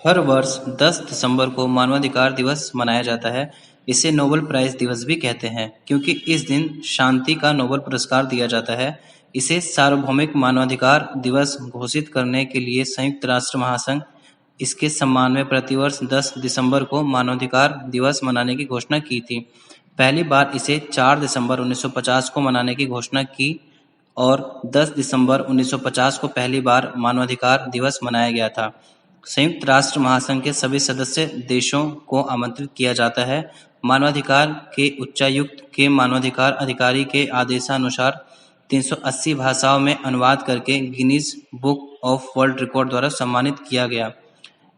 हर वर्ष 10 दिसंबर को मानवाधिकार दिवस मनाया जाता है। इसे नोबेल प्राइज दिवस भी कहते हैं क्योंकि इस दिन शांति का नोबेल पुरस्कार दिया जाता है। इसे सार्वभौमिक मानवाधिकार दिवस घोषित करने के लिए संयुक्त राष्ट्र महासंघ इसके सम्मान में प्रतिवर्ष 10 दिसंबर को मानवाधिकार दिवस मनाने की घोषणा की थी। पहली बार इसे 4 दिसंबर 1950 को मनाने की घोषणा की और 10 दिसंबर 1950 को पहली बार मानवाधिकार दिवस मनाया गया था। संयुक्त राष्ट्र महासंघ के सभी सदस्य देशों को आमंत्रित किया जाता है। मानवाधिकार के उच्चायुक्त के मानवाधिकार अधिकारी के आदेशानुसार 380 भाषाओं में अनुवाद करके Guinness book of world record द्वारा सम्मानित किया गया।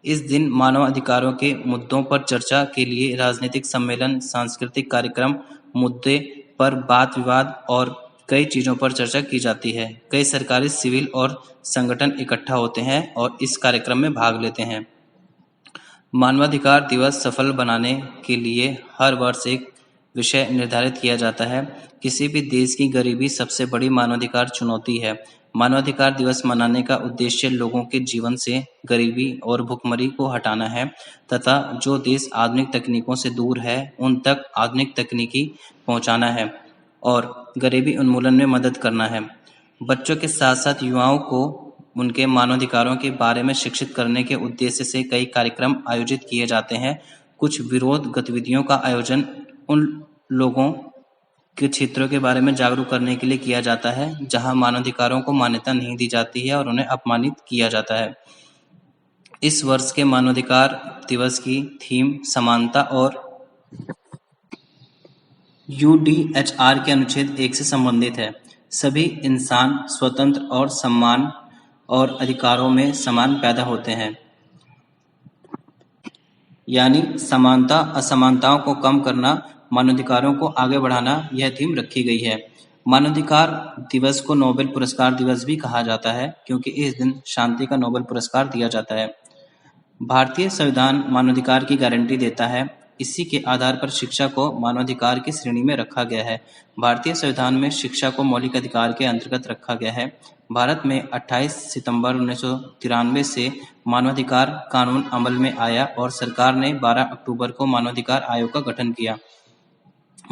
इस दिन मानव अधिकारों के मुद्दों पर चर्चा के लिए राजनीतिक सम्मेलन, सांस्कृतिक कार्यक्रम, मुद्दे पर वाद विवाद और कई चीज़ों पर चर्चा की जाती है। कई सरकारी, सिविल और संगठन इकट्ठा होते हैं और इस कार्यक्रम में भाग लेते हैं। मानवाधिकार दिवस सफल बनाने के लिए हर वर्ष एक विषय निर्धारित किया जाता है। किसी भी देश की गरीबी सबसे बड़ी मानवाधिकार चुनौती है। मानवाधिकार दिवस मनाने का उद्देश्य लोगों के जीवन से गरीबी और भुखमरी को हटाना है तथा जो देश आधुनिक तकनीकों से दूर है उन तक आधुनिक तकनीकी पहुंचाना है और गरीबी उन्मूलन में मदद करना है। बच्चों के साथ साथ युवाओं को उनके मानवाधिकारों के बारे में शिक्षित करने के उद्देश्य से कई कार्यक्रम आयोजित किए जाते हैं। कुछ विरोध गतिविधियों का आयोजन उन लोगों के क्षेत्रों के बारे में जागरूक करने के लिए किया जाता है जहां मानवाधिकारों को मान्यता नहीं दी जाती है और उन्हें अपमानित किया जाता है। इस वर्ष के मानवाधिकार दिवस की थीम समानता और यूडीएचआर के अनुच्छेद 1 से संबंधित है। सभी इंसान स्वतंत्र और सम्मान और अधिकारों में समान पैदा होते हैं। यानी समानता असमानताओं को कम करना, मानवाधिकारों को आगे बढ़ाना, यह थीम रखी गई है। मानवाधिकार दिवस को नोबेल पुरस्कार दिवस भी कहा जाता है क्योंकि इस दिन शांति का नोबेल पुरस्कार दिया जाता है। भारतीय संविधान मानवाधिकार की गारंटी देता है। इसी के आधार पर शिक्षा को मानवाधिकार की श्रेणी में रखा गया है। भारतीय संविधान में शिक्षा को मौलिक अधिकार के अंतर्गत रखा गया है। भारत में 28 सितंबर 1993 से मानवाधिकार कानून अमल में आया और सरकार ने 12 अक्टूबर को मानवाधिकार आयोग का गठन किया।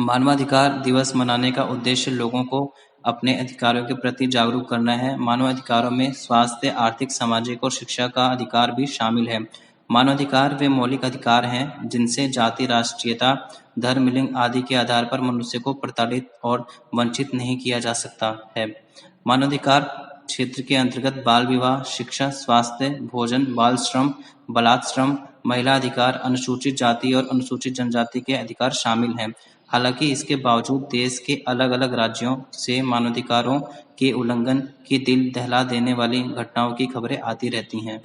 मानवाधिकार दिवस मनाने का उद्देश्य लोगों को अपने अधिकारों के प्रति जागरूक करना है। मानवाधिकारों में स्वास्थ्य, आर्थिक, सामाजिक और शिक्षा का अधिकार भी शामिल है। मानवाधिकार वे मौलिक अधिकार हैं जिनसे जाति, राष्ट्रीयता, धर्म, लिंग आदि के आधार पर मनुष्य को प्रताड़ित और वंचित नहीं किया जा सकता है। मानवाधिकार क्षेत्र के अंतर्गत बाल विवाह, शिक्षा, स्वास्थ्य, भोजन, बाल श्रम, बलात् श्रम, महिला अधिकार, अनुसूचित जाति और अनुसूचित जनजाति के अधिकार शामिल हैं। हालांकि इसके बावजूद देश के अलग-अलग राज्यों से मानवाधिकारों के उल्लंघन की दिल दहला देने वाली घटनाओं की खबरें आती रहती हैं।